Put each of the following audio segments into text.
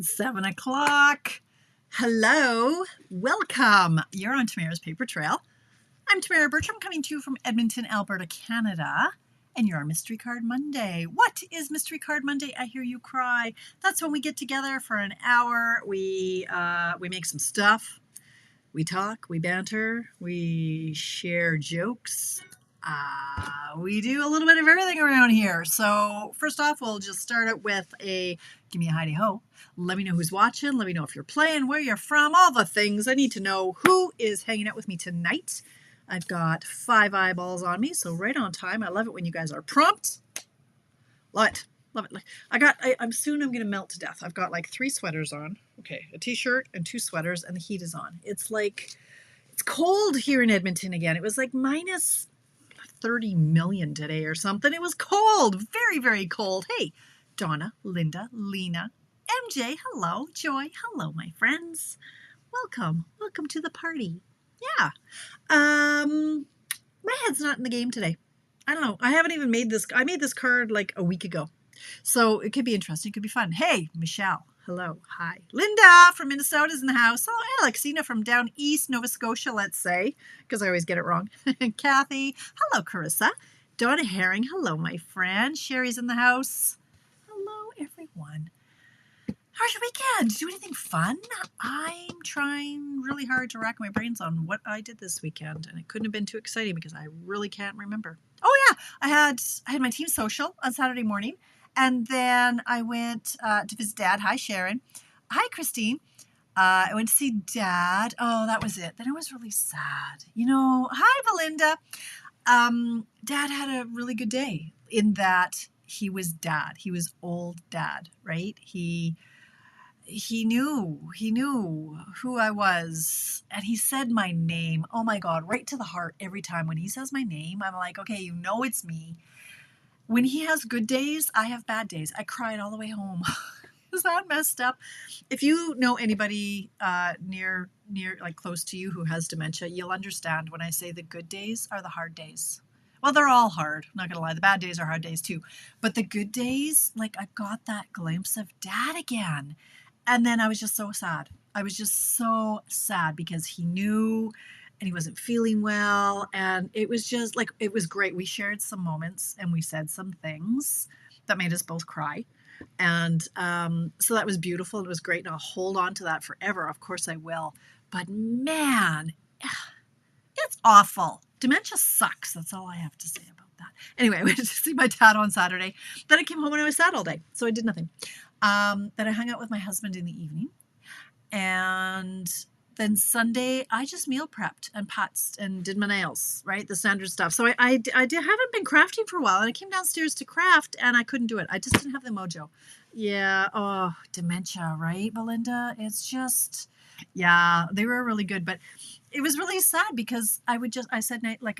7 o'clock. Hello, welcome. You're on Tamara's Paper Trail. I'm Tamara Bertram, coming to you from Edmonton, Alberta, Canada. And you're on Mystery Card Monday. What is Mystery Card Monday? I hear you cry. That's when we get together for an hour. We make some stuff. We talk, we banter, we share jokes. We do a little bit of everything around here. So first off, we'll just start it with a give me a hidey ho. Let me know who's watching. Let me know if you're playing, where you're from, all the things. I need to know who is hanging out with me tonight. I've got 5 eyeballs on me, so right on time. I love it when you guys are prompt. Love it. Love it. I'm going to melt to death. I've got like 3 sweaters on. Okay, a t-shirt and 2 sweaters, and the heat is on. It's cold here in Edmonton again. It was like minus 30 million today or something. It was cold, very, very cold. Hey, Donna, Linda, Lena, MJ, hello. Joy, hello, my friends. Welcome to the party. Yeah. My head's not in the game today. I don't know. I haven't even made this. I made this card like a week ago. So it could be interesting. It could be fun. Hey, Michelle. Hello. Hi. Linda from Minnesota is in the house. Oh, Alexina from down east Nova Scotia, let's say, because I always get it wrong. Kathy. Hello, Carissa. Donna Herring. Hello, my friend. Sherry's in the house. Hello, everyone. How was your weekend? Did you do anything fun? I'm trying really hard to rack my brains on what I did this weekend, and it couldn't have been too exciting because I really can't remember. Oh yeah, I had my team social on Saturday morning, and then I went to visit Dad. Hi, Sharon. Hi, Christine. I went to see Dad. Oh, that was it. Then it was really sad. Hi, Belinda. Dad had a really good day in that he was Dad. He was old Dad, right? He knew who I was, and he said my name. Oh my God, right to the heart every time. When he says my name, I'm like, okay, it's me. When he has good days, I have bad days. I cried all the way home. Is that messed up? If you know anybody near like close to you who has dementia, you'll understand when I say the good days are the hard days. Well, they're all hard. I'm not going to lie. The bad days are hard days too. But the good days, like I got that glimpse of Dad again. And then I was just so sad. I was just so sad because he knew and he wasn't feeling well. And it was just like, it was great. We shared some moments and we said some things that made us both cry. And so that was beautiful. It was great. And I'll hold on to that forever. Of course I will. But man, it's awful. Dementia sucks. That's all I have to say about that. Anyway, I went to see my dad on Saturday. Then I came home and I was sad all day. So I did nothing. Then I hung out with my husband in the evening. And then Sunday, I just meal prepped and putzed and did my nails, right? The standard stuff. So I haven't been crafting for a while. And I came downstairs to craft and I couldn't do it. I just didn't have the mojo. Yeah. Oh, dementia, right, Belinda? It's just, yeah, they were really good. But it was really sad because I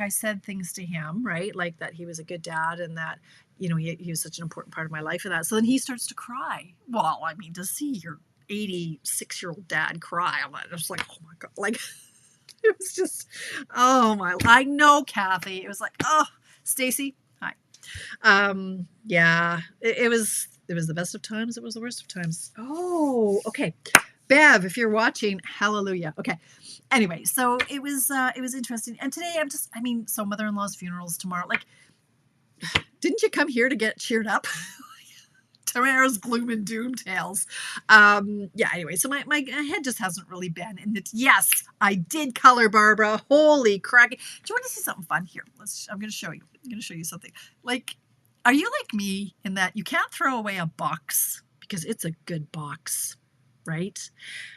said things to him, right? Like that he was a good dad and that, he was such an important part of my life and that. So then he starts to cry. Well, I mean, to see your 86-year-old dad cry, I'm just like, oh my God, like it was just, oh my, I know, Kathy. It was like, oh, Stacy, hi. Yeah, it was the best of times. It was the worst of times. Oh, okay. Bev, if you're watching, hallelujah. Okay. Anyway, so it was interesting. And today so mother-in-law's funeral's tomorrow. Like, didn't you come here to get cheered up? Tamara's gloom and doom tales. Yeah, anyway, so my head just hasn't really been in it. Yes, I did color, Barbara. Holy crack. Do you want to see something fun? Here, I'm going to show you. I'm going to show you something. Like, are you like me in that you can't throw away a box because it's a good box, right?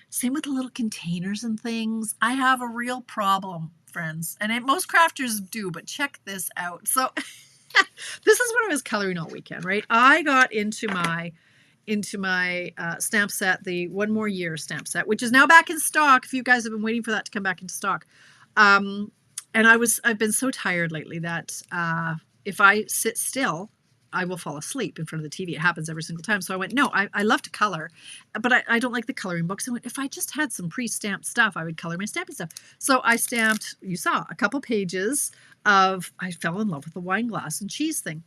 Same with the little containers and things. I have a real problem, friends, and most crafters do, but check this out. So this is what I was coloring all weekend, right? I got into my stamp set, the One More Year stamp set, which is now back in stock. If you guys have been waiting for that to come back into stock. And I've been so tired lately that if I sit still, I will fall asleep in front of the TV. It happens every single time. So I went, no, I love to color, but I don't like the coloring books. I went, if I just had some pre-stamped stuff, I would color my stamping stuff. So I stamped, you saw, a couple pages of, I fell in love with the wine glass and cheese thing.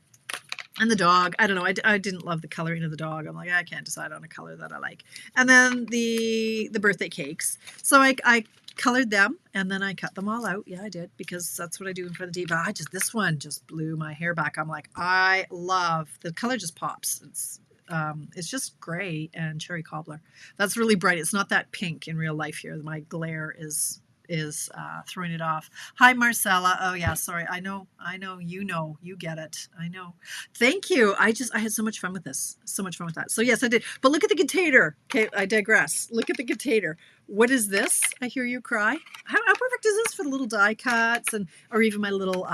And the dog, I don't know, I didn't love the coloring of the dog. I'm like, I can't decide on a color that I like. And then the birthday cakes. So I colored them and then I cut them all out. Yeah, I did, because that's what I do in front of the TV. But this one just blew my hair back. I'm like, I love, the color just pops. It's just gray and cherry cobbler. That's really bright. It's not that pink in real life here. My glare is throwing it off. Hi, Marcella. Oh yeah, sorry. I know, you get it. I know. Thank you. I had so much fun with this. So much fun with that. So yes, I did. But look at the container. Okay, I digress. Look at the container. What is this? I hear you cry. How perfect is this for the little die cuts or even my little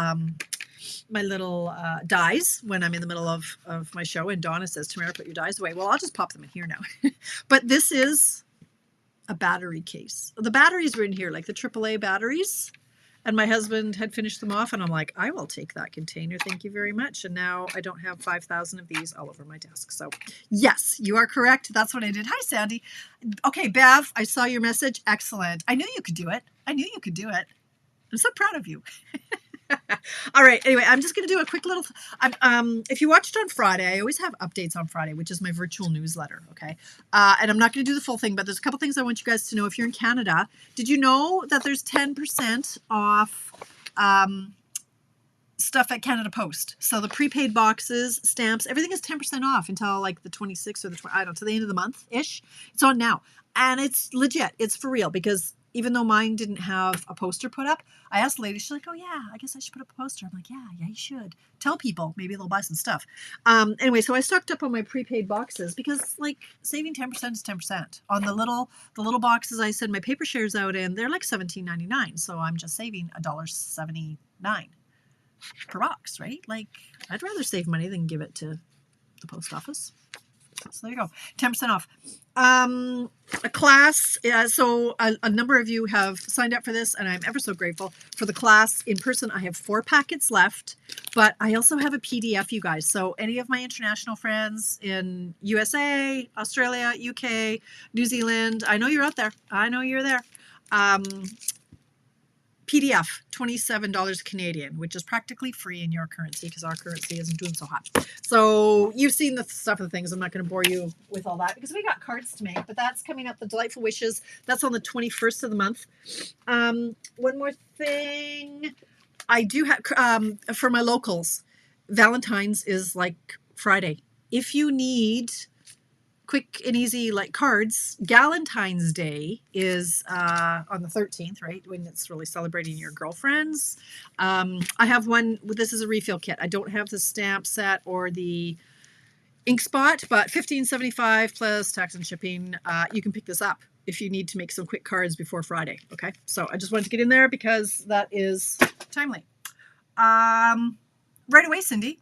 dies when I'm in the middle of my show and Donna says, Tamara, put your dies away. Well, I'll just pop them in here now. But this is a battery case. The batteries were in here, like the AAA batteries. And my husband had finished them off and I'm like, I will take that container. Thank you very much. And now I don't have 5,000 of these all over my desk. So yes, you are correct. That's what I did. Hi, Sandy. Okay, Bev, I saw your message. Excellent. I knew you could do it. I'm so proud of you. All right. Anyway, I'm just going to do a quick little. If you watched on Friday, I always have updates on Friday, which is my virtual newsletter. Okay. And I'm not going to do the full thing, but there's a couple things I want you guys to know. If you're in Canada, did you know that there's 10% off stuff at Canada Post? So the prepaid boxes, stamps, everything is 10% off until like the 26th or the 20, I don't know, to the end of the month ish. It's on now, and it's legit. It's for real, because even though mine didn't have a poster put up, I asked the lady, she's like, oh yeah, I guess I should put up a poster. I'm like, yeah, you should. Tell people, maybe they'll buy some stuff. Anyway, so I stocked up on my prepaid boxes because like saving 10% is 10%. On the little boxes I send my paper shares out in, they're like $17.99. So I'm just saving $1.79 per box, right? Like I'd rather save money than give it to the post office. So there you go, 10% off. A class, so a number of you have signed up for this, and I'm ever so grateful for the class in person. I have 4 packets left, but I also have a PDF, you guys. So any of my international friends in USA, Australia, UK, New Zealand, I know you're out there. I know you're there. PDF, $27 Canadian, which is practically free in your currency because our currency isn't doing so hot. So you've seen the stuff and the things. I'm not going to bore you with all that because we got cards to make, but that's coming up. The Delightful Wishes, that's on the 21st of the month. One more thing. I do have, for my locals, Valentine's is like Friday. If you need quick and easy like cards, Galentine's Day is on the 13th, right, when it's really celebrating your girlfriends. I have one. This is a refill kit. I don't have the stamp set or the ink spot, but $15.75 plus tax and shipping. You can pick this up if you need to make some quick cards before Friday. Okay, so I just wanted to get in there because that is timely. Right away, Cindy.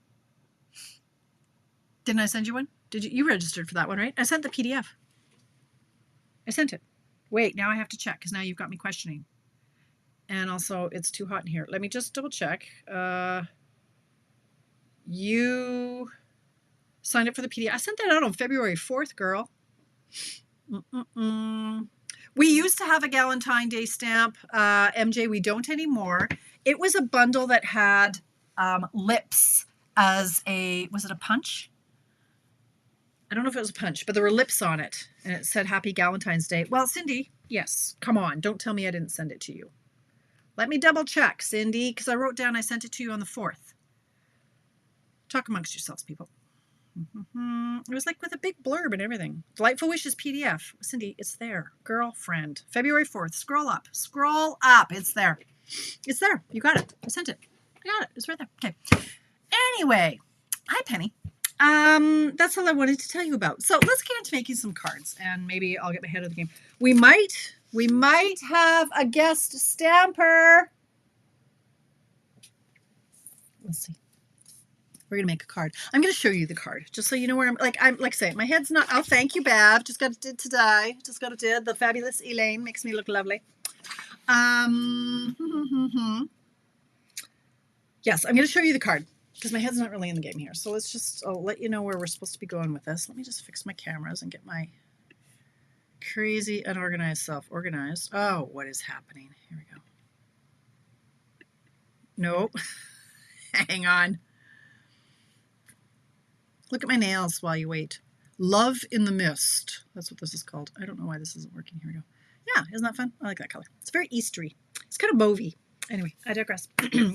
Didn't I send you one? Did you registered for that one, right? I sent the PDF. I sent it. Wait, now I have to check because now you've got me questioning. And also, it's too hot in here. Let me just double check. You signed up for the PDF. I sent that out on February 4th, girl. We used to have a Galentine Day stamp. MJ, we don't anymore. It was a bundle that had lips as was it a punch? I don't know if it was a punch, but there were lips on it, and it said Happy Galentine's Day. Well, Cindy, yes, come on. Don't tell me I didn't send it to you. Let me double check, Cindy, because I wrote down I sent it to you on the 4th. Talk amongst yourselves, people. It was like with a big blurb and everything. Delightful Wishes PDF. Cindy, it's there. Girlfriend. February 4th. Scroll up. Scroll up. It's there. It's there. You got it. I sent it. I got it. It's right there. Okay. Anyway. Hi, Penny. That's all I wanted to tell you about. So let's get into making some cards, and maybe I'll get my head of the game. We might have a guest stamper. Let's see. We're gonna make a card. I'm gonna show you the card, just so you know where I'm like I say, my head's not. Oh, thank you, Bev. Just got it did today. Just got it did. The fabulous Elaine makes me look lovely. Yes, I'm gonna show you the card because my head's not really in the game here. So I'll let you know where we're supposed to be going with this. Let me just fix my cameras and get my crazy unorganized self organized. Oh, what is happening? Here we go. Nope. Hang on. Look at my nails while you wait. Love in the Mist. That's what this is called. I don't know why this isn't working. Here we go. Yeah, isn't that fun? I like that color. It's very Eastery. It's kind of mauvey. Anyway, I digress.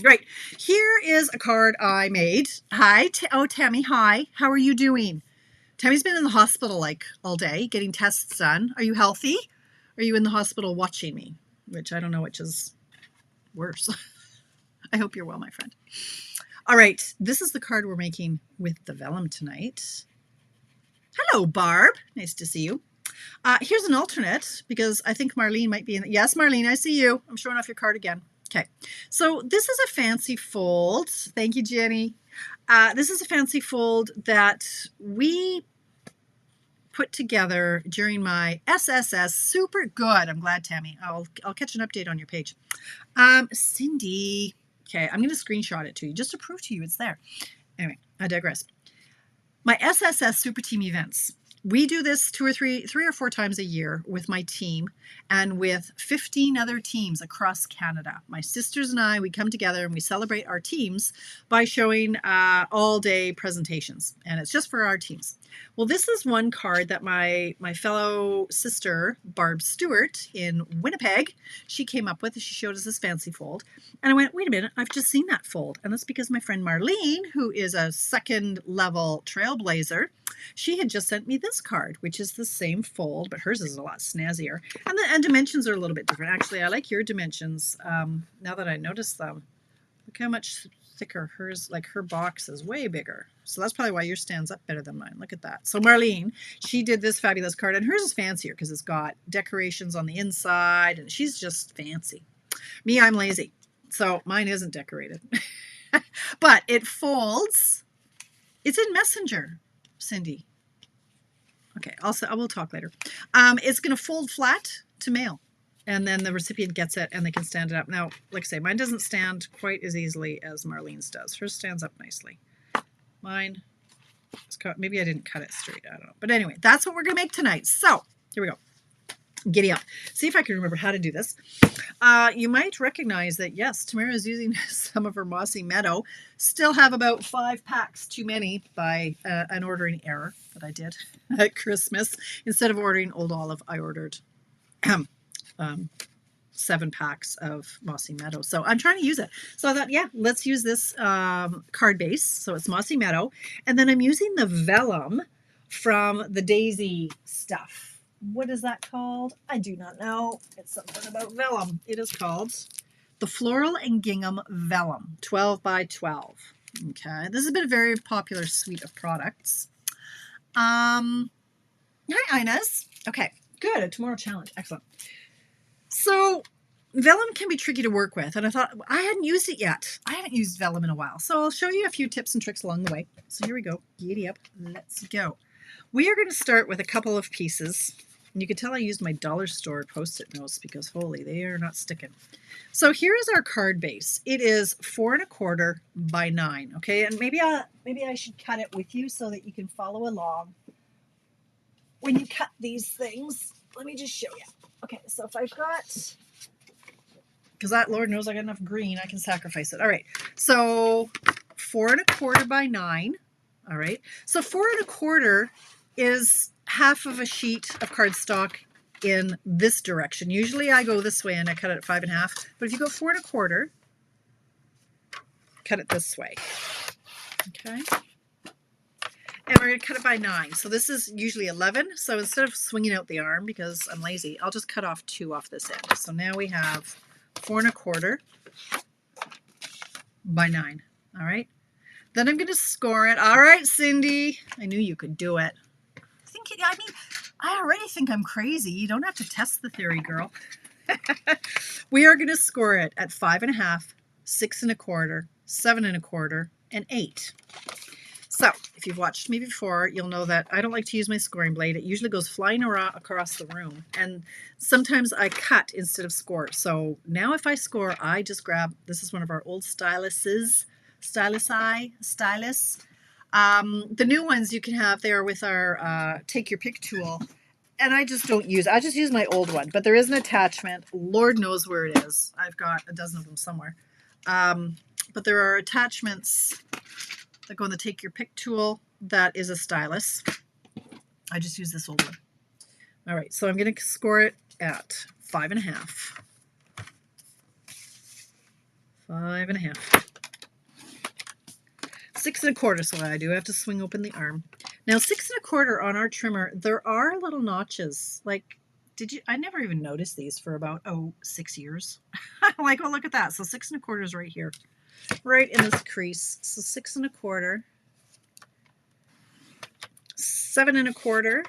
Right. Here is a card I made. Hi. Tammy. Hi. How are you doing? Tammy's been in the hospital like all day getting tests done. Are you healthy? Are you in the hospital watching me? Which I don't know which is worse. I hope you're well, my friend. All right. This is the card we're making with the vellum tonight. Hello, Barb. Nice to see you. Here's an alternate because I think Marlene might be in. Yes, Marlene, I see you. I'm showing off your card again. Okay. So this is a fancy fold. Thank you, Jenny. This is a fancy fold that we put together during my SSS. Super good. I'm glad, Tammy. I'll catch an update on your page. Cindy. Okay, I'm going to screenshot it to you just to prove to you it's there. Anyway, I digress. My SSS Super Team events. We do this three or four times a year with my team and with 15 other teams across Canada. My sisters and I, we come together and we celebrate our teams by showing all-day presentations, and it's just for our teams. Well, this is one card that my fellow sister, Barb Stewart in Winnipeg, she came up with. She showed us this fancy fold, and I went, wait a minute, I've just seen that fold, and that's because my friend Marlene, who is a second-level trailblazer, she had just sent me this card, which is the same fold, but hers is a lot snazzier. And dimensions are a little bit different. Actually, I like your dimensions now that I notice them. Look how much thicker hers, like her box is way bigger. So that's probably why yours stands up better than mine. Look at that. So Marlene, she did this fabulous card, and hers is fancier because it's got decorations on the inside, and she's just fancy. Me, I'm lazy. So mine isn't decorated. But it folds. It's in Messenger, Cindy. Okay, I will talk later. It's going to fold flat to mail, and then the recipient gets it, and they can stand it up. Now, like I say, mine doesn't stand quite as easily as Marlene's does. Hers stands up nicely. Mine, maybe I didn't cut it straight. I don't know. But anyway, that's what we're going to make tonight. So here we go. Giddy up. See if I can remember how to do this. You might recognize that, yes, Tamara is using some of her Mossy Meadow. Still have about 5 packs too many by an ordering error that I did at Christmas. Instead of ordering Old Olive, I ordered 7 packs of Mossy Meadow. So I'm trying to use it. So I thought, yeah, let's use this card base. So it's Mossy Meadow. And then I'm using the vellum from the Daisy stuff. What is that called? I do not know. It's something about vellum. It is called the Floral and Gingham Vellum, 12 by 12. Okay, this has been a very popular suite of products. Hi, Inez. Okay, good. A tomorrow challenge. Excellent. So vellum can be tricky to work with, and I thought I hadn't used it yet. I haven't used vellum in a while, so I'll show you a few tips and tricks along the way. So here we go. Giddy up. Let's go. We are going to start with a couple of pieces. And you can tell I used my dollar store Post-it notes because holy, they are not sticking. So here is our card base. It is 4 1/4 by 9. Okay, and maybe I should cut it with you so that you can follow along when you cut these things. Let me just show you. Okay, so if I've got, because that Lord knows I got enough green, I can sacrifice it. All right, so 4 1/4 by 9. All right, so 4 1/4 is half of a sheet of cardstock in this direction. Usually I go this way and I cut it at 5 1/2. But if you go 4 1/4, cut it this way. Okay. And we're going to cut it by 9. So this is usually 11. So instead of swinging out the arm because I'm lazy, I'll just cut off 2 off this end. So now we have 4 1/4 by 9. All right. Then I'm going to score it. All right, Cindy. I knew you could do it. I already think I'm crazy. You don't have to test the theory, girl. We are going to score it at 5 1/2, 6 1/4, 7 1/4, and 8. So if you've watched me before, you'll know that I don't like to use my scoring blade. It usually goes flying around across the room. And sometimes I cut instead of score. So now if I score, I just grab, this is one of our old styluses, stylus. The new ones you can have there with our take your pick tool. And I just don't use it. I just use my old one. But there is an attachment. Lord knows where it is. I've got a dozen of them somewhere. But there are attachments that go in the take your pick tool that is a stylus. I just use this old one. All right, so I'm going to score it at 5.5. 5.5. 6.25, so I do have to swing open the arm. Now 6.25 on our trimmer, there are little notches. Like, I never even noticed these for about, 6 years. I'm like, oh, look at that. So 6.25 is right here, right in this crease. So 6.25, 7.25,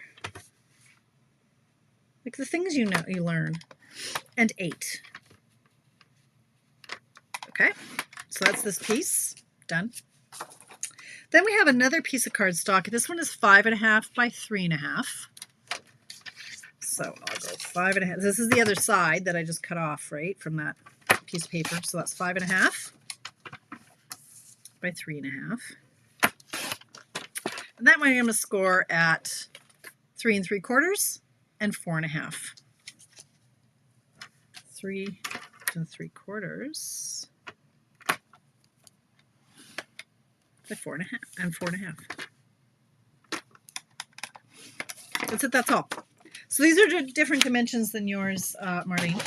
like the things you learn, and 8. Okay, so that's this piece done. Then we have another piece of cardstock. This one is 5.5 by 3.5. So I'll go 5.5. This is the other side that I just cut off, right, from that piece of paper. So that's 5.5 by 3.5. And that one I'm going to score at 3 3/4 and 4.5. 3 3/4 by 4.5 and 4.5. That's it. That's all. So these are different dimensions than yours, Marlene.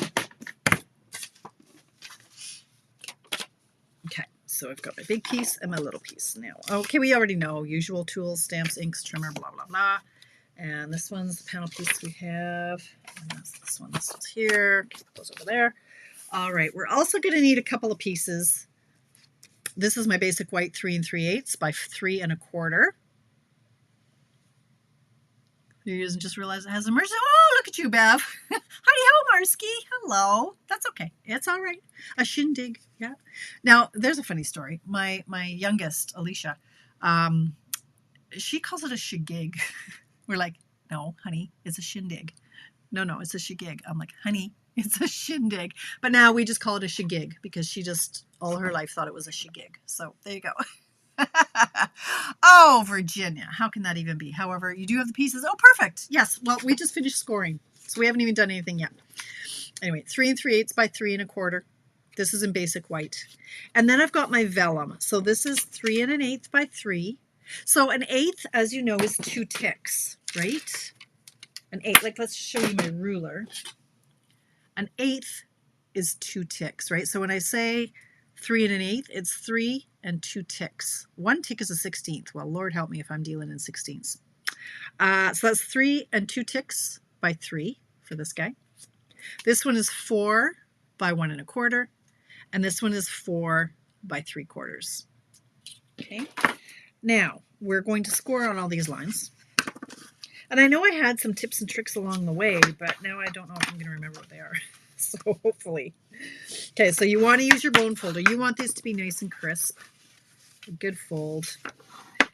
Okay, so I've got my big piece and my little piece now. Okay, we already know usual tools, stamps, inks, trimmer, blah blah blah. And this one's the panel piece we have. And that's this one. This one's here. Keep those over there. All right, we're also going to need a couple of pieces. This is my basic white 3 3/8 by 3 1/4. You just realize it has a mercy. Oh, look at you, Bev. Hi-ho, Marsky. Hello. That's okay. It's all right. A shindig. Yeah. Now, there's a funny story. My youngest, Alicia, she calls it a shigig. We're like, no, honey, it's a shindig. No, it's a shigig. I'm like, honey, it's a shindig. But now we just call it a shigig because she just all her life thought it was a shigig. So there you go. Oh, Virginia, how can that even be? However, you do have the pieces. Oh, perfect. Yes. Well, we just finished scoring, so we haven't even done anything yet. Anyway, 3 3/8 by 3 1/4. This is in basic white. And then I've got my vellum. So this is 3 1/8 by 3. So an eighth, as you know, is 2 ticks, right? An eighth, like let's show you my ruler. An eighth is 2 ticks, right? So when I say 3 1/8, it's 3 and 2 ticks. 1 tick is a 16th. Well, Lord help me if I'm dealing in 16ths. So that's 3 and 2 ticks by 3 for this guy. This one is 4 by 1 1/4, and this one is 4 by 3/4. Okay. Now we're going to score on all these lines. And I know I had some tips and tricks along the way, but now I don't know if I'm going to remember what they are. So hopefully. Okay, so you want to use your bone folder. You want these to be nice and crisp. A good fold.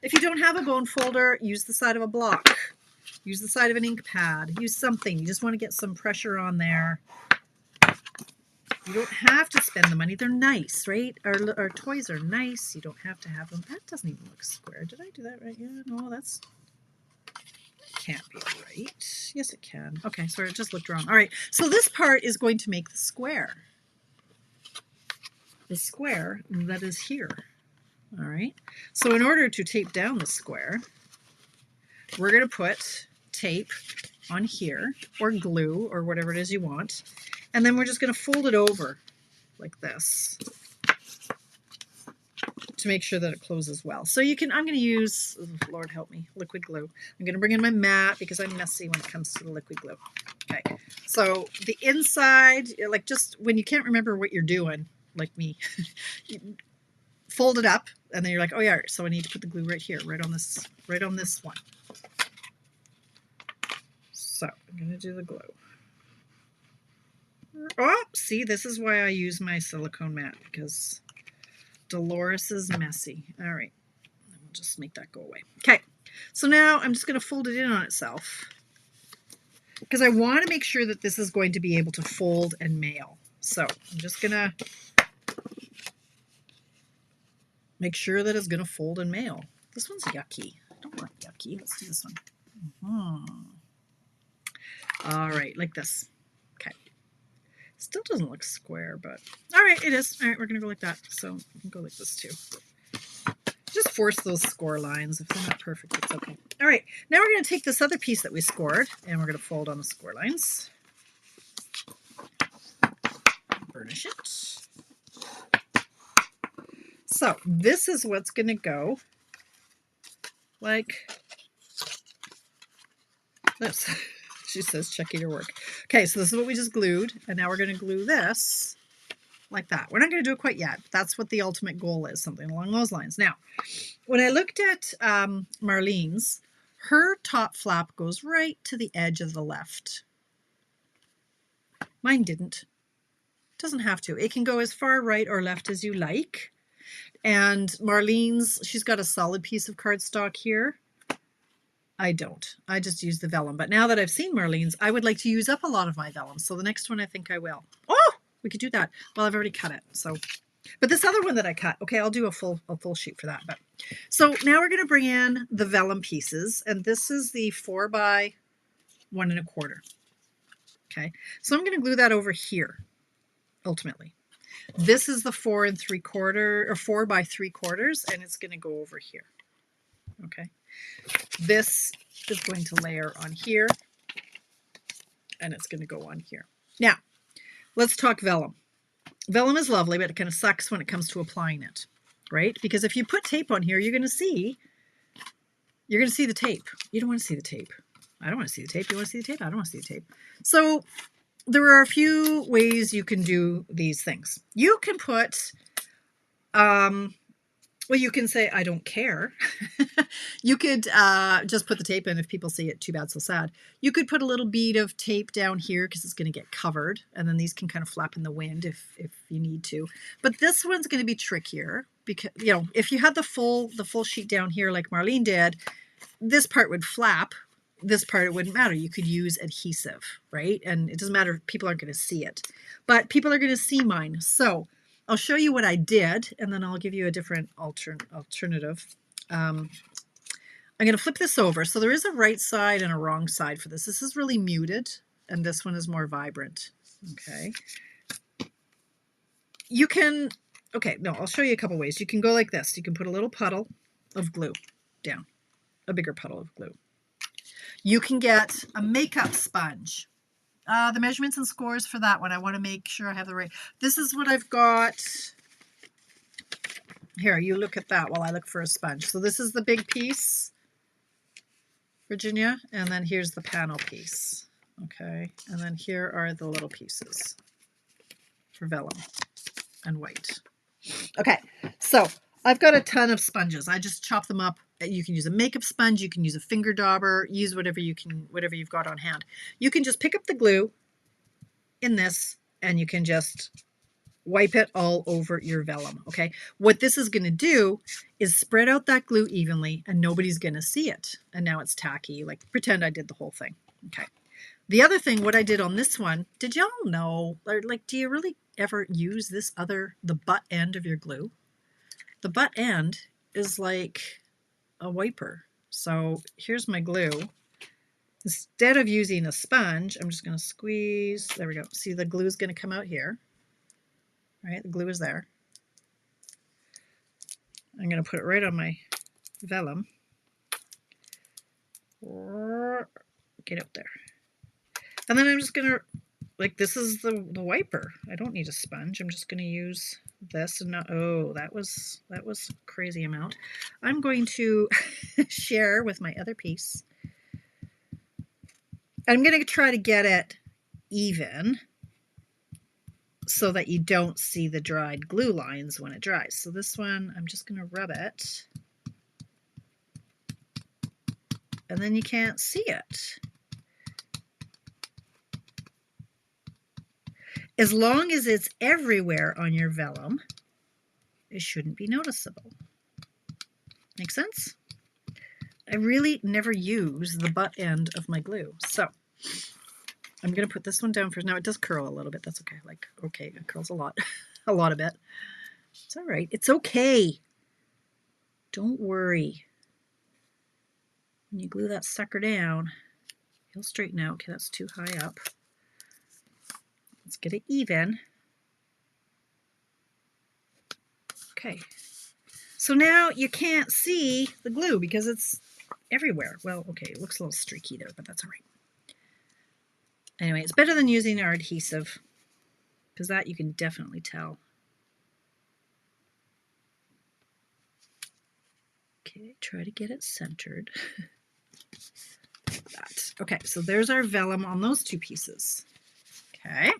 If you don't have a bone folder, use the side of a block. Use the side of an ink pad. Use something. You just want to get some pressure on there. You don't have to spend the money. They're nice, right? Our toys are nice. You don't have to have them. That doesn't even look square. Did I do that right? Yeah, no, that's... can't be right. Yes, it can. Okay, sorry, it just looked wrong. All right, so this part is going to make the square. The square that is here. All right, so in order to tape down the square, we're going to put tape on here, or glue, or whatever it is you want, and then we're just going to fold it over like this to make sure that it closes well. So you can, I'm going to use, Lord help me, liquid glue. I'm going to bring in my mat because I'm messy when it comes to the liquid glue. Okay, so the inside, like just when you can't remember what you're doing, like me, you fold it up and then you're like, oh yeah, so I need to put the glue right here, right on this one. So I'm going to do the glue. Oh, see, this is why I use my silicone mat, because Dolores is messy. All right, we'll just make that go away. Okay, so now I'm just going to fold it in on itself because I want to make sure that this is going to be able to fold and mail. So I'm just going to make sure that it's going to fold and mail. This one's yucky. I don't like yucky. Let's do this one. All right, like this. Okay. Still doesn't look square, but all right, it is. All right, we're going to go like that. So we can go like this too. Just force those score lines. If they're not perfect, it's okay. All right, now we're going to take this other piece that we scored and we're going to fold on the score lines. Burnish it. So this is what's going to go like this. She says, checking your work. Okay, so this is what we just glued, and now we're going to glue this like that. We're not going to do it quite yet. That's what the ultimate goal is, something along those lines. Now, when I looked at Marlene's, her top flap goes right to the edge of the left. Mine didn't. It doesn't have to. It can go as far right or left as you like. And Marlene's, she's got a solid piece of cardstock here. I don't. I just use the vellum. But now that I've seen Marlene's, I would like to use up a lot of my vellum. So the next one I think I will. Oh, we could do that. Well, I've already cut it. So, but this other one that I cut, okay, I'll do a full sheet for that. But so now we're going to bring in the vellum pieces, and this is the 4 by 1 1/4. Okay, so I'm going to glue that over here. Ultimately, this is the 4 3/4 or 4 by 3/4, and it's going to go over here. Okay. This is going to layer on here, and it's going to go on here. Now, let's talk vellum. Vellum is lovely, but it kind of sucks when it comes to applying it, right? Because if you put tape on here, you're going to see the tape. You don't want to see the tape. I don't want to see the tape. You want to see the tape? I don't want to see the tape. So there are a few ways you can do these things. You can put well, you can say, I don't care. You could just put the tape in. If people see it, too bad, so sad. You could put a little bead of tape down here because it's going to get covered. And then these can kind of flap in the wind if you need to. But this one's going to be trickier because, you know, if you had the full sheet down here like Marlene did, this part would flap. This part, it wouldn't matter. You could use adhesive, right? And it doesn't matter if people aren't going to see it. But people are going to see mine. So I'll show you what I did, and then I'll give you a different alternative. I'm going to flip this over. So there is a right side and a wrong side for this. This is really muted, and this one is more vibrant. Okay. You can, okay, no, I'll show you a couple ways. You can go like this. You can put a little puddle of glue down, a bigger puddle of glue. You can get a makeup sponge. The measurements and scores for that one, I want to make sure I have the right. This is what I've got. Here, you look at that while I look for a sponge. So this is the big piece, Virginia, and then here's the panel piece. Okay, and then here are the little pieces for vellum and white. Okay, so I've got a ton of sponges. I just chop them up. You can use a makeup sponge, you can use a finger dauber, use whatever you've got on hand. You can just pick up the glue in this and you can just wipe it all over your vellum. Okay, what this is going to do is spread out that glue evenly and nobody's going to see it. And now it's tacky, like pretend I did the whole thing. Okay, the other thing, what I did on this one, did y'all know, or like, do you really ever use the butt end of your glue? The butt end is like a wiper. So here's my glue. Instead of using a sponge, I'm just going to squeeze. There we go. See, the glue is going to come out here. Right? The glue is there. I'm going to put it right on my vellum. Get out there. And then I'm just going to, like, this is the wiper. I don't need a sponge. I'm just going to use this and not, oh, that was a crazy amount. I'm going to share with my other piece. I'm going to try to get it even so that you don't see the dried glue lines when it dries. So this one, I'm just going to rub it. And then you can't see it. As long as it's everywhere on your vellum, it shouldn't be noticeable. Make sense? I really never use the butt end of my glue. So I'm going to put this one down first. Now it does curl a little bit. That's okay. Like, okay, it curls a lot. A lot of it. It's all right. It's okay. Don't worry. When you glue that sucker down, he'll straighten out. Okay, that's too high up. Let's get it even. Okay. So now you can't see the glue because it's everywhere. Well, okay, it looks a little streaky there, but that's all right. Anyway, it's better than using our adhesive because that you can definitely tell. Okay, try to get it centered. Like that. Okay, so there's our vellum on those two pieces. Okay,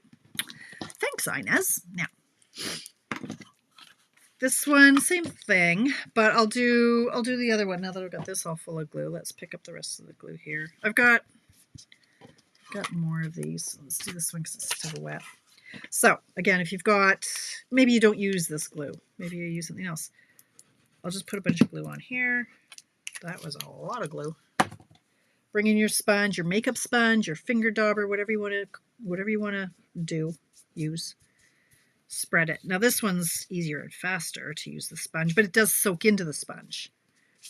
thanks, Inez. Now, this one, same thing, but I'll do the other one now that I've got this all full of glue. Let's pick up the rest of the glue here. I've got more of these. Let's do this one because it's still wet. So again, if you've got, maybe you don't use this glue, maybe you use something else. I'll just put a bunch of glue on here. That was a lot of glue. Bring in your sponge, your makeup sponge, your finger dauber, whatever you want to do, use. Spread it. Now this one's easier and faster to use the sponge, but it does soak into the sponge,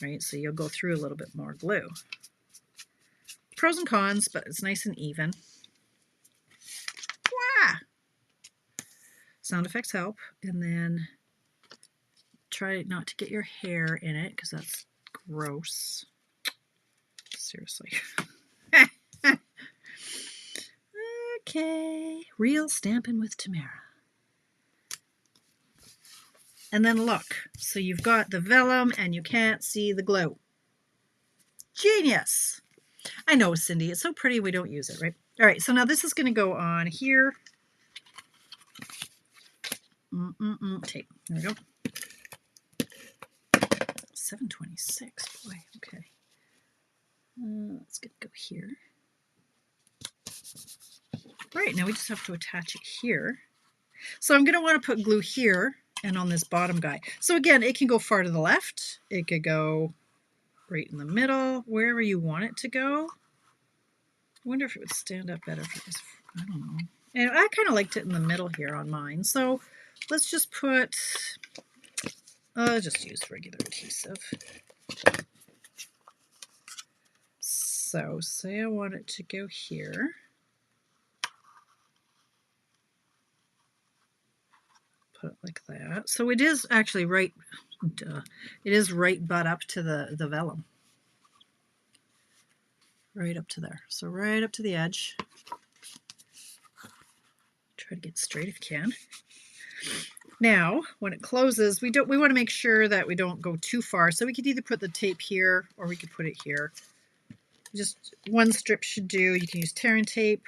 right? So you'll go through a little bit more glue. Pros and cons, but it's nice and even. Wah! Sound effects help. And then try not to get your hair in it because that's gross. Seriously. Okay. Real Stampin' with Tamara. And then look. So you've got the vellum and you can't see the glue. Genius. I know, Cindy. It's so pretty we don't use it, right? All right. So now this is going to go on here. Tape. There we go. 726. Boy, okay. Let's get go here. Right, now we just have to attach it here. So I'm going to want to put glue here and on this bottom guy. So again, it can go far to the left. It could go right in the middle, wherever you want it to go. I wonder if it would stand up better if it was, I don't know. And I kind of liked it in the middle here on mine. So let's just put, just use regular adhesive. So say I want it to go here. Put it like that. So it is actually right, it is right butt up to the vellum. Right up to there. So right up to the edge. Try to get straight if you can. Now, when it closes, we want to make sure that we don't go too far. So we could either put the tape here or we could put it here. Just one strip should do. You can use tear and tape.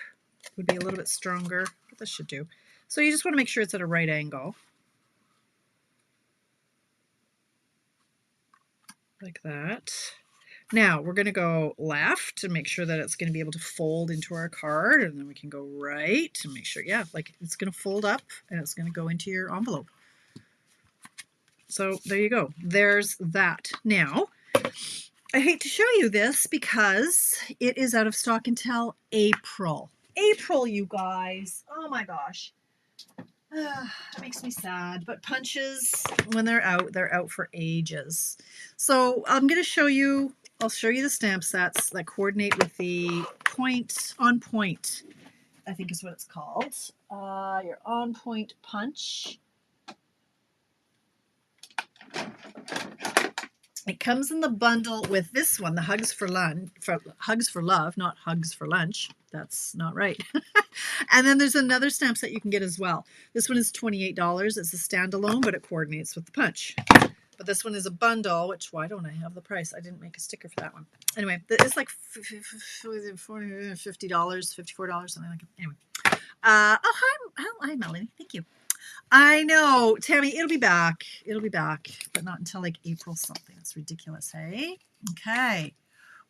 Would be a little bit stronger, but this should do. So you just want to make sure it's at a right angle. Like that. Now we're going to go left to make sure that it's going to be able to fold into our card, and then we can go right to make sure, yeah, like it's going to fold up and it's going to go into your envelope. So there you go. There's that. Now, I hate to show you this because it is out of stock until April. April, you guys. Oh my gosh. It makes me sad, but punches, when they're out for ages. So I'm going to show you, I'll show you the stamp sets that coordinate with the point, on point, I think is what it's called. Your on point punch. It comes in the bundle with this one, the Hugs for Love, not Hugs for Lunch. That's not right. And then there's another stamp set you can get as well. This one is $28. It's a standalone, but it coordinates with the punch. But this one is a bundle, which, why don't I have the price? I didn't make a sticker for that one. Anyway, it's like $50, $54, something like that. Anyway. Hi, Melanie. Thank you. I know, Tammy, it'll be back. It'll be back, but not until like April something. It's ridiculous, hey? Okay.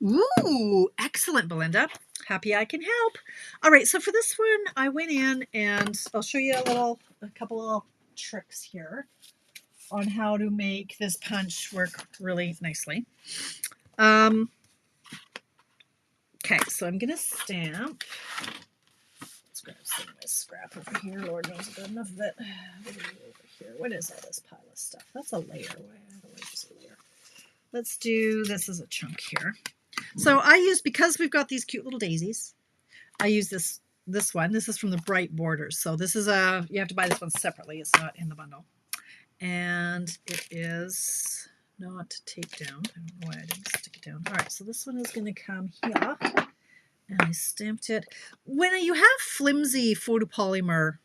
Ooh, excellent, Belinda. Happy I can help. All right, so for this one, I went in and I'll show you a couple little tricks here on how to make this punch work really nicely. Okay, so I'm going to stamp. Let's grab some of my scrap over here. Lord knows I've got enough of it. Over here. What is all this pile of stuff? That's a layer. Why have a layer? Let's do this as a chunk here. So I use, because we've got these cute little daisies, I use this one. This is from the Bright Borders. So this is you have to buy this one separately. It's not in the bundle. and it is not taped down. I don't know why I didn't stick it down. All right, so this one is going to come here, and I stamped it. When you have flimsy photopolymer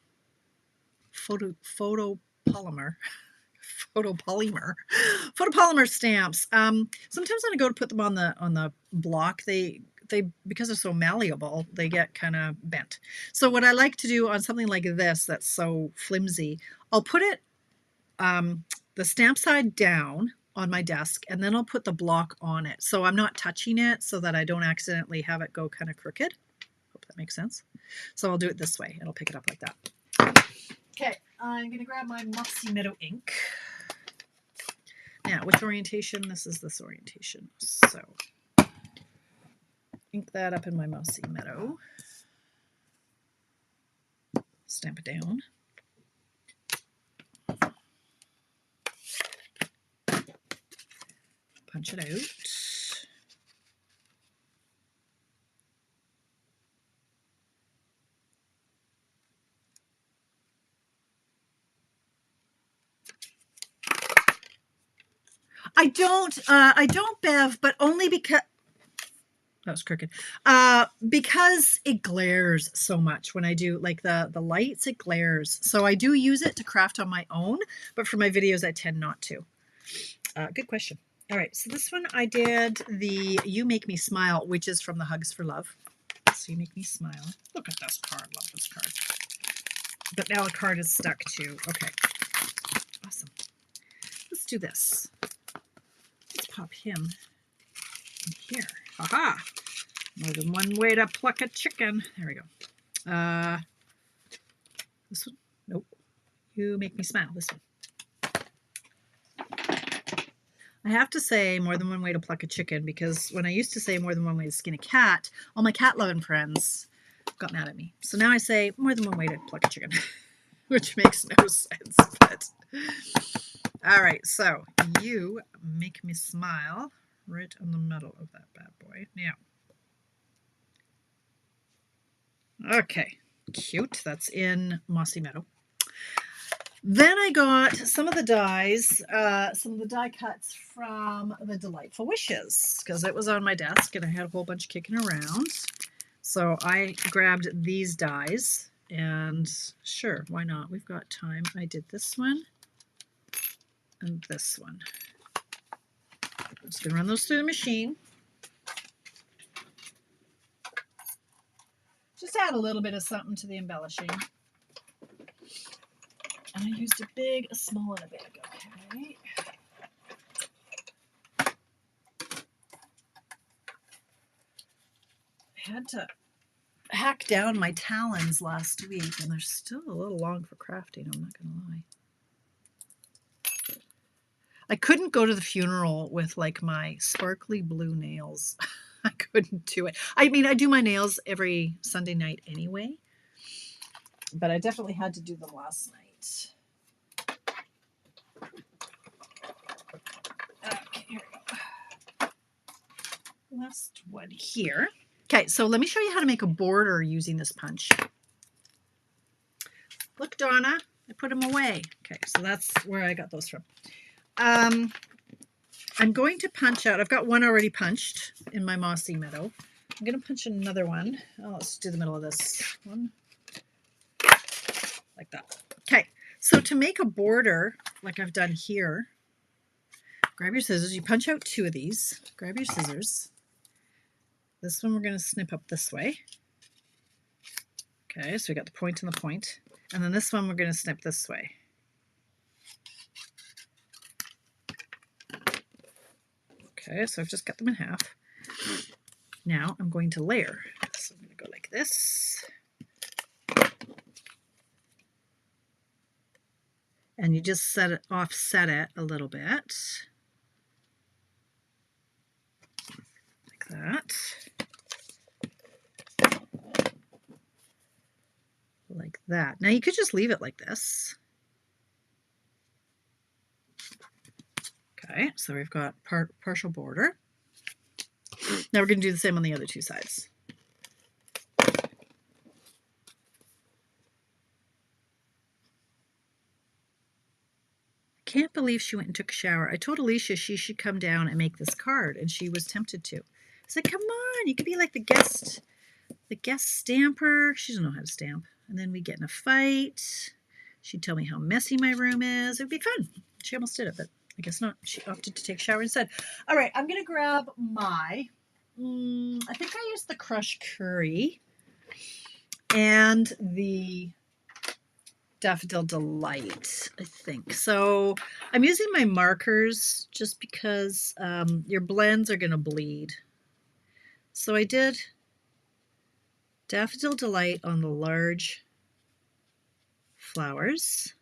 stamps, sometimes when I go to put them on the block, they because they're so malleable, they get kind of bent. So what I like to do on something like this that's so flimsy, I'll put it the stamp side down on my desk, and then I'll put the block on it, so I'm not touching it, so that I don't accidentally have it go kind of crooked. Hope that makes sense. So I'll do it this way, and I'll pick it up like that. Okay, I'm going to grab my Mossy Meadow ink. Now, which orientation? This is this orientation. So, ink that up in my Mossy Meadow. Stamp it down. Punch it out. I don't, Bev, but only because that was crooked. Because it glares so much when I do like the lights, it glares. So I do use it to craft on my own, but for my videos, I tend not to. Good question. All right, so this one I did the You Make Me Smile, which is from the Hugs for Love. So You Make Me Smile. Look at this card. Love this card. But now the card is stuck too. Okay. Awesome. Let's do this. Let's pop him in here. Haha. More than one way to pluck a chicken. There we go. This one? Nope. You Make Me Smile. This one. I have to say more than one way to pluck a chicken, because when I used to say more than one way to skin a cat, all my cat-loving friends got mad at me. So now I say more than one way to pluck a chicken, which makes no sense. But all right, so You Make Me Smile right in the middle of that bad boy. Now, okay, cute. That's in Mossy Meadow. Then I got some of the dies, some of the die cuts from the Delightful Wishes, because it was on my desk and I had a whole bunch kicking around. So I grabbed these dies, and sure, why not? We've got time. I did this one and this one. I'm just going to run those through the machine. Just add a little bit of something to the embellishing. And I used a big, a small, and a big. Okay. I had to hack down my talons last week, and they're still a little long for crafting, I'm not going to lie. I couldn't go to the funeral with like my sparkly blue nails. I couldn't do it. I mean, I do my nails every Sunday night anyway, but I definitely had to do them last night. Okay, here we go. Last one here. Okay, so let me show you how to make a border using this punch. Look, Donna, I put them away. Okay, so that's where I got those from. I'm going to punch out. I've got one already punched in my Mossy Meadow. I'm going to punch another one. Oh, let's do the middle of this one. Like that. Okay, so to make a border, like I've done here, grab your scissors. You punch out two of these. Grab your scissors. This one we're going to snip up this way. Okay, so we got the point and the point. And then this one we're going to snip this way. Okay, so I've just cut them in half. Now I'm going to layer. So I'm going to go like this. And you just offset it a little bit. Like that. Like that. Now you could just leave it like this. Okay, so we've got partial border. Now we're going to do the same on the other two sides. can't believe she went and took a shower. I told Alicia she should come down and make this card, and she was tempted to. I said, come on, you could be like the guest stamper. She doesn't know how to stamp. And then we get in a fight. She'd tell me how messy my room is. It would be fun. She almost did it, but I guess not. She opted to take a shower instead. All right, I'm going to grab my, I think I used the crushed curry and the Daffodil Delight, I think. So I'm using my markers just because your blends are going to bleed. So I did Daffodil Delight on the large flowers.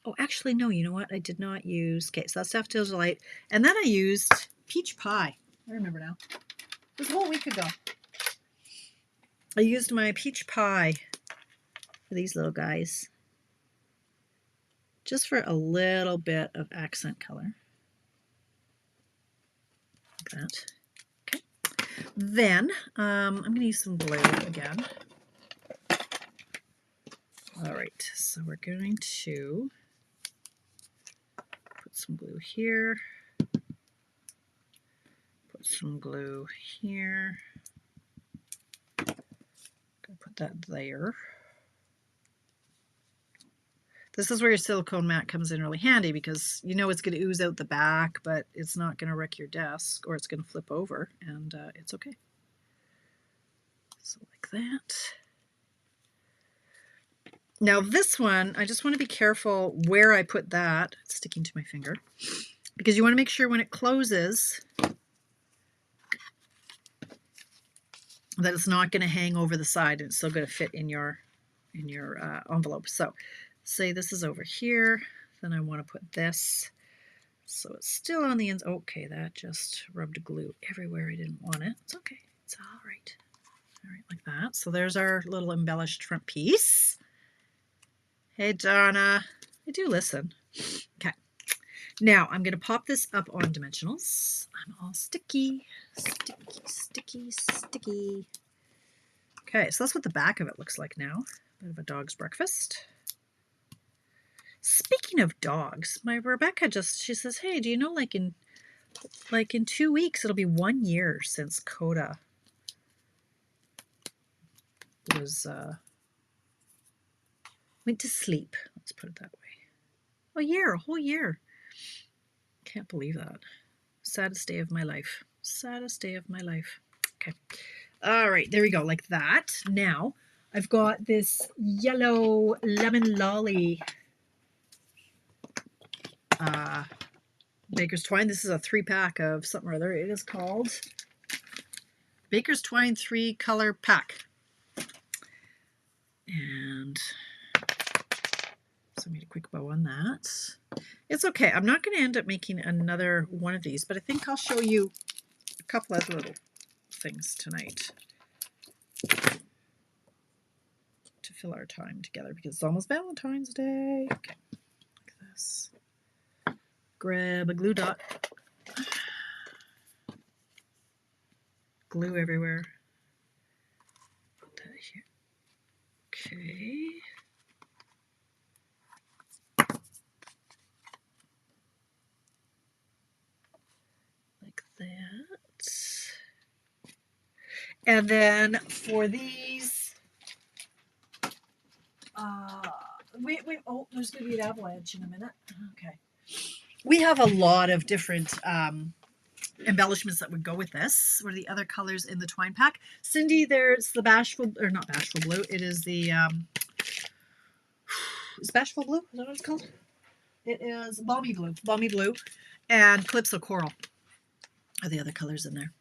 Oh, actually, no, you know what? I did not use, okay, so that's Daffodil Delight. And then I used Peach Pie. I remember now. It was a whole week ago. I used my Peach Pie for these little guys. Just for a little bit of accent color. Like that. Okay. Then I'm going to use some blue again. All right, so we're going to put some glue here. Put some glue here. Gonna put that there. This is where your silicone mat comes in really handy because you know it's going to ooze out the back, but it's not going to wreck your desk or it's going to flip over, and it's okay. So like that. Now this one, I just want to be careful where I put that. It's sticking to my finger. Because you want to make sure when it closes that it's not going to hang over the side and it's still going to fit in your envelope. So say this is over here, then I want to put this so it's still on the ends. Okay, that just rubbed glue everywhere I didn't want it. It's okay. It's all right. All right, like that. So there's our little embellished front piece. Hey, Donna. I do listen. Okay. Now I'm going to pop this up on dimensionals. I'm all sticky, sticky, sticky, sticky. Okay, so that's what the back of it looks like now. Bit of a dog's breakfast. Speaking of dogs, my Rebecca she says, hey, do you know like in 2 weeks it'll be 1 year since Coda was went to sleep. Let's put it that way. A whole year. Can't believe that. Saddest day of my life. Saddest day of my life. Okay. All right, there we go, like that. Now I've got this yellow lemon lolly Baker's Twine. This is a 3-pack of something or other. It is called Baker's Twine 3-color pack. And so I made a quick bow on that. It's okay. I'm not going to end up making another one of these, but I think I'll show you a couple other little things tonight to fill our time together because it's almost Valentine's Day. Okay, like this. Grab a glue dot. Glue everywhere. Put that here. Okay. Like that. And then for these, oh, there's going to be an avalanche in a minute. Okay. We have a lot of different embellishments that would go with this. What are the other colors in the twine pack? Cindy, there's the Bashful, or not Bashful Blue. It is the, is Bashful Blue? Is that what it's called? It is Balmy Blue. Balmy Blue and Calypso Coral are the other colors in there.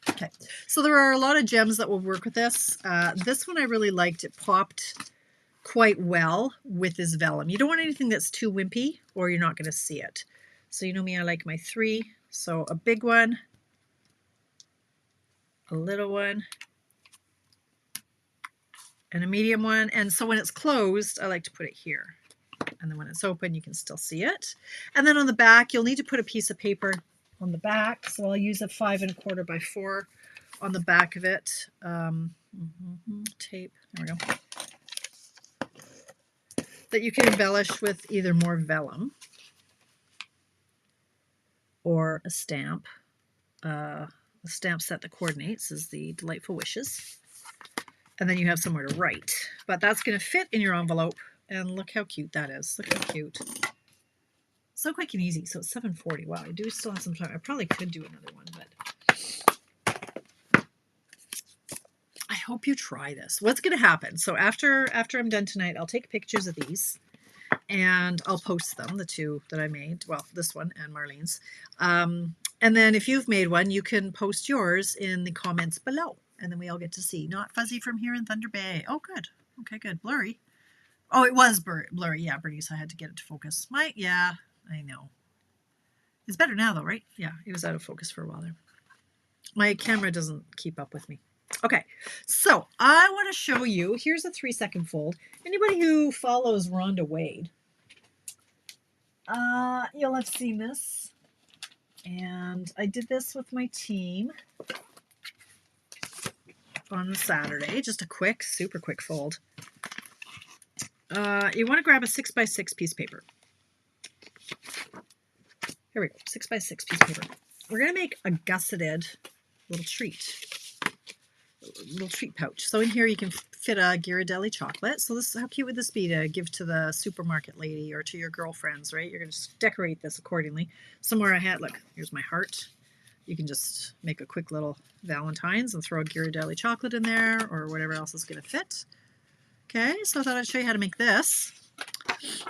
Okay, so there are a lot of gems that will work with this. This one I really liked. It popped quite well with this vellum. You don't want anything that's too wimpy or you're not going to see it. So you know me, I like my 3. So a big one, a little one, and a medium one. And so when it's closed, I like to put it here. And then when it's open, you can still see it. And then on the back, you'll need to put a piece of paper on the back. So I'll use a 5 1/4 by 4 on the back of it. Tape, there we go. That you can embellish with either more vellum. or a stamp. The stamp set that coordinates is the Delightful Wishes. And then you have somewhere to write. But that's going to fit in your envelope. And look how cute that is. Look how cute. So quick and easy. So it's 7:40. Wow, I do still have some time. I probably could do another one, but I hope you try this. What's going to happen? So after I'm done tonight, I'll take pictures of these and I'll post them, the two that I made. Well, this one and Marlene's. And then if you've made one, you can post yours in the comments below. And then we all get to see. Not fuzzy from here in Thunder Bay. Oh, good. Okay, good. Blurry. Oh, it was blurry. Yeah, Bernice, I had to get it to focus. Yeah, I know. It's better now, though, right? Yeah, it was out of focus for a while there. My camera doesn't keep up with me. Okay, so I want to show you. Here's a 3-second fold. Anybody who follows Rhonda Wade, you'll have seen this. And I did this with my team on Saturday. Just a quick, super quick fold. You want to grab a 6x6 piece of paper. Here we go, 6x6 piece of paper. We're going to make a gusseted little treat pouch. So in here you can fit a Ghirardelli chocolate. So this, how cute would this be to give to the supermarket lady or to your girlfriends, right? You're going to just decorate this accordingly. Somewhere I had, look, here's my heart. You can just make a quick little Valentine's and throw a Ghirardelli chocolate in there or whatever else is going to fit. Okay, so I thought I'd show you how to make this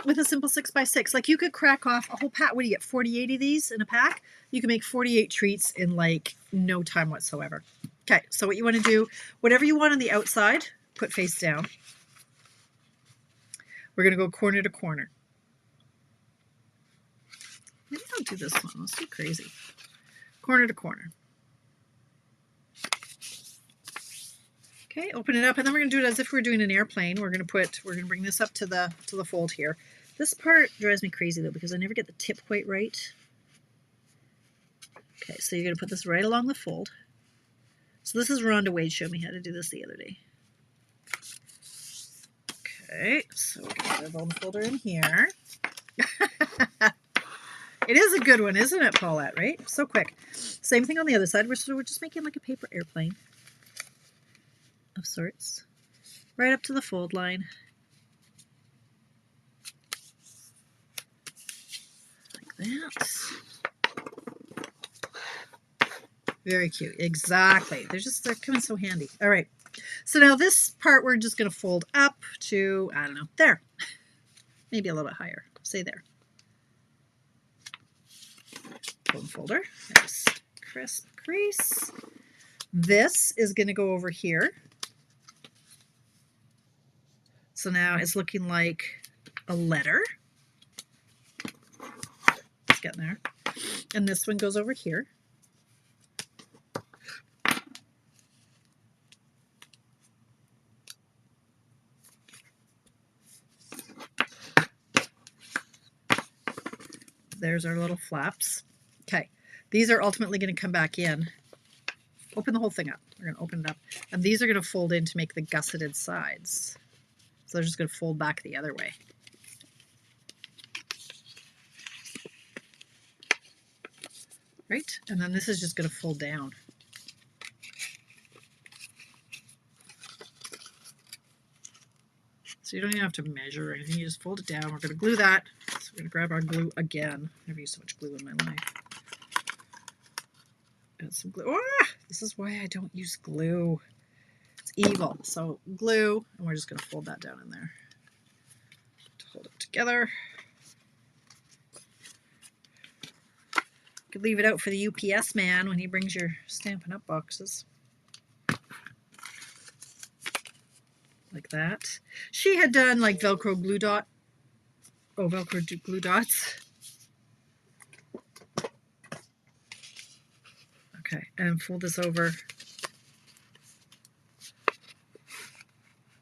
with a simple 6x6. Like you could crack off a whole pack. What do you get, 48 of these in a pack? You can make 48 treats in like no time whatsoever. Okay, so what you want to do, whatever you want on the outside, put face down. We're going to go corner to corner. Maybe I'll do this one. Let's do crazy. Corner to corner. Okay, open it up, and then we're going to do it as if we're doing an airplane. We're going to bring this up to the fold here. This part drives me crazy though because I never get the tip quite right. Okay, so you're going to put this right along the fold. So this is Rhonda Wade showed me how to do this the other day. Okay, so we're going to put a bone folder in here. It is a good one, isn't it, Paulette, right? So quick. Same thing on the other side. We're just making like a paper airplane of sorts. Right up to the fold line. Like that. Very cute. Exactly. They're coming so handy. All right. So now this part we're just going to fold up to, I don't know, there. Maybe a little bit higher. Say there. Bone folder. Nice crisp crease. This is going to go over here. So now it's looking like a letter. It's getting there. And this one goes over here. There's our little flaps. Okay, these are ultimately going to come back in. Open the whole thing up. We're going to open it up. And these are going to fold in to make the gusseted sides. So they're just going to fold back the other way. Right? And then this is just going to fold down. So you don't even have to measure or anything. You just fold it down. We're going to glue that. So we're going to grab our glue again. I've never used so much glue in my life. Add some glue. Ah! This is why I don't use glue. It's evil. So glue, and we're just going to fold that down in there to hold it together. You could leave it out for the UPS man when he brings your Stampin' Up! Boxes. Like that. She had done like Velcro glue dot. Oh, Velcro glue dots. Okay, and fold this over.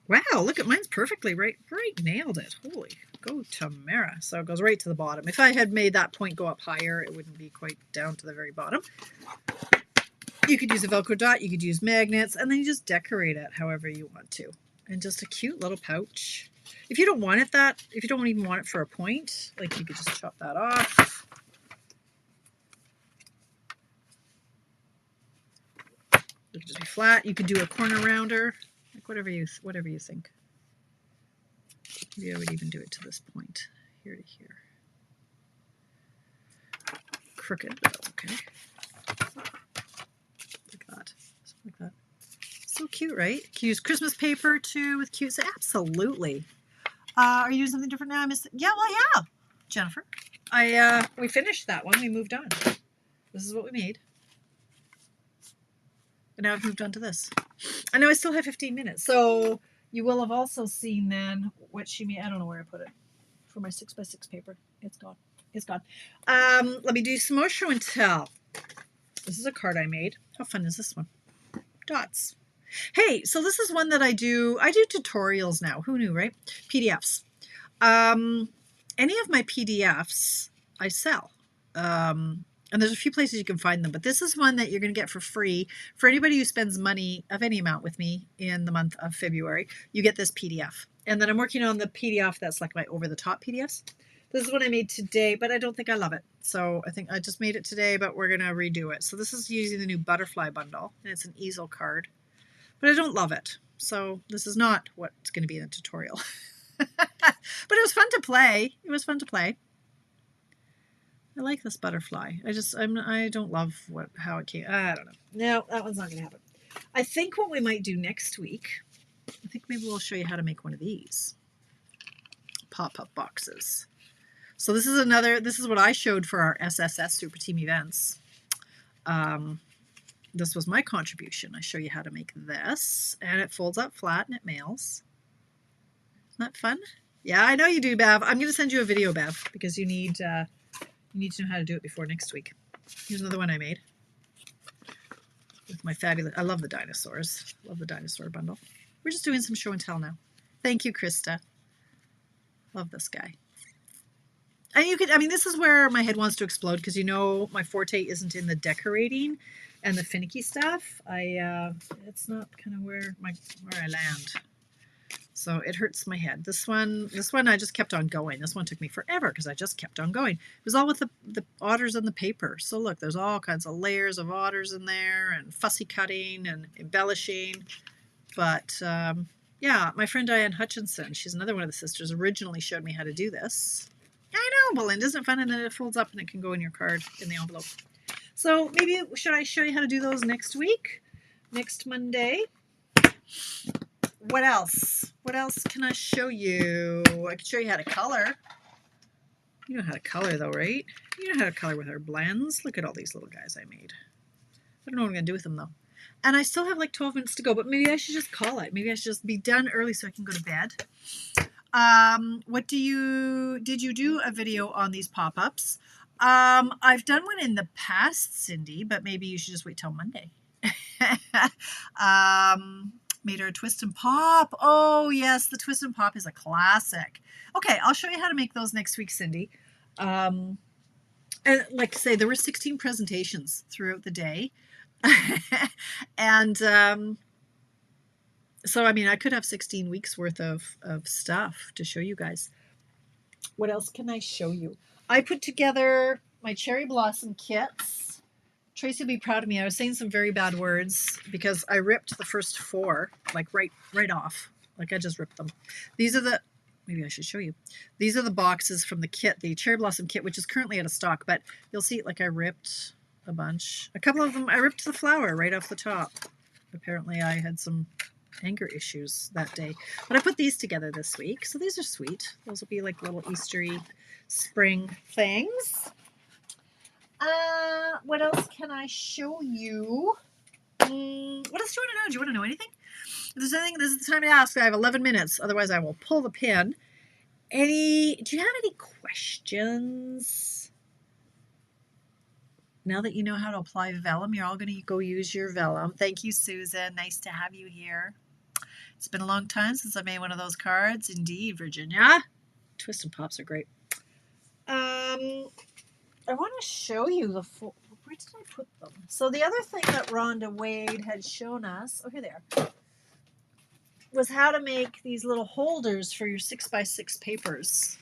Wow, look at mine's perfectly right nailed it. Holy, go Tamara. So it goes right to the bottom. If I had made that point go up higher, it wouldn't be quite down to the very bottom. You could use a Velcro dot, you could use magnets, and then you just decorate it however you want to. And just a cute little pouch. If you don't want it if you don't even want it for a point, like you could just chop that off. It could just be flat. You could do a corner rounder, like whatever you think. Maybe I would even do it to this point, here to here. Crooked, but that's okay. Like that, something like that. So cute, right? Can you use Christmas paper too with cute? Absolutely. Are you doing something different now? I missed it. Yeah, well, yeah, Jennifer. We finished that one. We moved on. This is what we made. And now I've moved on to this. I know I still have 15 minutes. So you will have also seen then what she made. I don't know where I put it. For my 6x6 paper. It's gone. It's gone. Let me do some more show and tell. This is a card I made. How fun is this one? Dots. Hey, so this is one that I do tutorials now. Who knew, right? PDFs. Any of my PDFs I sell. And there's a few places you can find them, but this is one that you're going to get for free. For anybody who spends money of any amount with me in the month of February, you get this PDF. And then I'm working on the PDF that's like my over-the-top PDFs. This is what I made today, but I don't think I love it. So I think I just made it today, but we're going to redo it. So this is using the new butterfly bundle, and it's an easel card. But I don't love it. So this is not what's going to be in a tutorial. But it was fun to play. It was fun to play. I like this butterfly. I don't love how it came. I don't know. No, that one's not going to happen. I think what we might do next week, I think maybe we'll show you how to make one of these pop-up boxes. So this is what I showed for our SSS Super Team events. This was my contribution. I show you how to make this, and it folds up flat and it mails. Isn't that fun? Yeah, I know you do, Bev. I'm going to send you a video, Bev, because you need to know how to do it before next week. Here's another one I made with my fabulous. I love the dinosaurs. Love the dinosaur bundle. We're just doing some show and tell now. Thank you, Krista. Love this guy. And you could, I mean, this is where my head wants to explode because you know my forte isn't in the decorating and the finicky stuff. It's not kind of where I land. So it hurts my head. This one I just kept on going. This one took me forever because I just kept on going. It was all with the otters on the paper. So look, there's all kinds of layers of otters in there and fussy cutting and embellishing. But yeah, my friend Diane Hutchinson, she's another one of the sisters, originally showed me how to do this. I know, Belinda, isn't it fun? And then it folds up and it can go in your card in the envelope. So maybe, should I show you how to do those next week? Next Monday? What else? What else can I show you? I can show you how to color. You know how to color though, right? You know how to color with our blends. Look at all these little guys I made. I don't know what I'm going to do with them though. And I still have like 12 minutes to go, but maybe I should just call it. Maybe I should just be done early so I can go to bed. Did you do a video on these pop-ups? I've done one in the past, Cindy, but maybe you should just wait till Monday. Made her a twist and pop. Oh yes, the twist and pop is a classic. Okay, I'll show you how to make those next week, Cindy. And like I say, there were 16 presentations throughout the day. And so, I mean, I could have 16 weeks worth of stuff to show you guys. What else can I show you? I put together my cherry blossom kits. Tracy will be proud of me. I was saying some very bad words because I ripped the first 4, like right off. Like I just ripped them. These are the, maybe I should show you. These are the boxes from the kit, the cherry blossom kit, which is currently out of stock, but you'll see like I ripped a bunch. A couple of them, I ripped the flower right off the top. Apparently I had some anger issues that day. But I put these together this week. So these are sweet. Those will be like little Eastery spring things. What else can I show you? What else do you want to know? Do you want to know anything? If there's anything, this is the time to ask. I have 11 minutes. Otherwise, I will pull the pin. Do you have any questions? Now that you know how to apply vellum, you're all going to go use your vellum. Thank you, Susan. Nice to have you here. It's been a long time since I made one of those cards. Indeed, Virginia. Twist and pops are great. I want to show you the full. Where did I put them? So the other thing that Rhonda Wade had shown us, oh, here they are, was how to make these little holders for your 6x6 papers.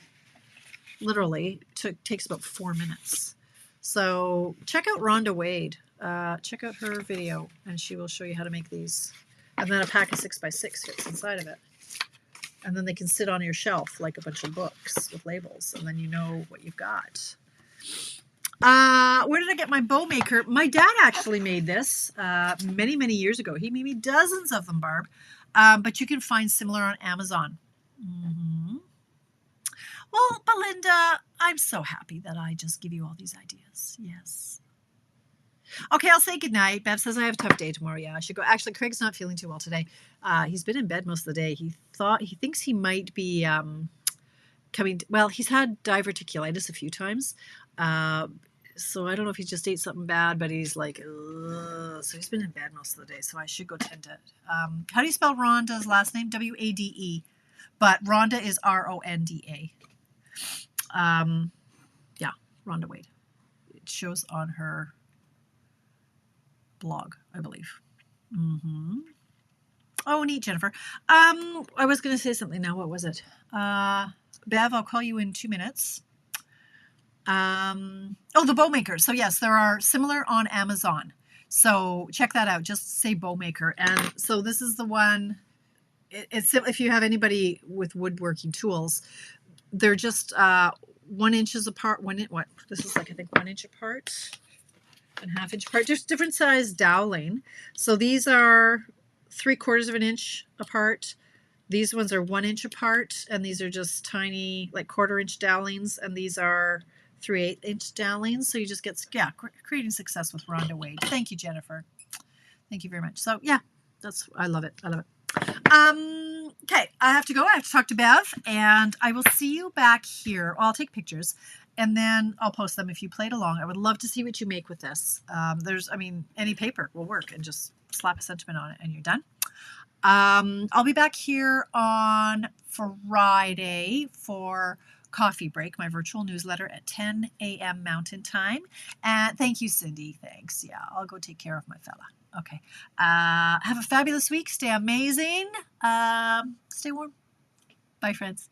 Literally, takes about 4 minutes. So check out Rhonda Wade. check out her video, and she will show you how to make these. And then a pack of 6x6 fits inside of it. And then they can sit on your shelf like a bunch of books with labels, and then you know what you've got. Where did I get my bow maker? My dad actually made this many, many years ago. He made me dozens of them, Barb. But you can find similar on Amazon. Mm-hmm. Well, Belinda, I'm so happy that I just give you all these ideas. Yes. Okay, I'll say goodnight. Bev says I have a tough day tomorrow. Yeah, I should go. Actually, Craig's not feeling too well today. He's been in bed most of the day. He thinks he might be well, he's had diverticulitis a few times. So I don't know if he just ate something bad, but he's like, ugh. So he's been in bed most of the day. So I should go tend to it. How do you spell Rhonda's last name? W-A-D-E. But Rhonda is R-O-N-D-A. Yeah, Rhonda Wade. It shows on her blog, I believe. Mm-hmm. Oh, neat, Jennifer. I was going to say something now. What was it? Bev, I'll call you in 2 minutes. Oh, the bow maker. So yes, there are similar on Amazon. So check that out. Just say bow maker. And so this is the one. It's if you have anybody with woodworking tools, they're just 1 inch apart. What? This is like I think 1 inch apart and ½ inch apart. Just different size doweling. So these are 3/4 of an inch apart. These ones are 1 inch apart, and these are just tiny, like 1/4 inch dowelings, and these are 3/8 inch dowelings. So you just get, creating success with Rhonda Wade. Thank you, Jennifer. Thank you very much. So yeah, I love it. I love it. Okay, I have to go. I have to talk to Bev, and I will see you back here. Well, I'll take pictures, and then I'll post them if you played along. I would love to see what you make with this. Any paper will work, and just slap a sentiment on it, and you're done. I'll be back here on Friday for Coffee Break, my virtual newsletter at 10 a.m. Mountain Time. And thank you, Cindy. Thanks. Yeah, I'll go take care of my fella. Okay. Have a fabulous week. Stay amazing. Stay warm. Bye, friends.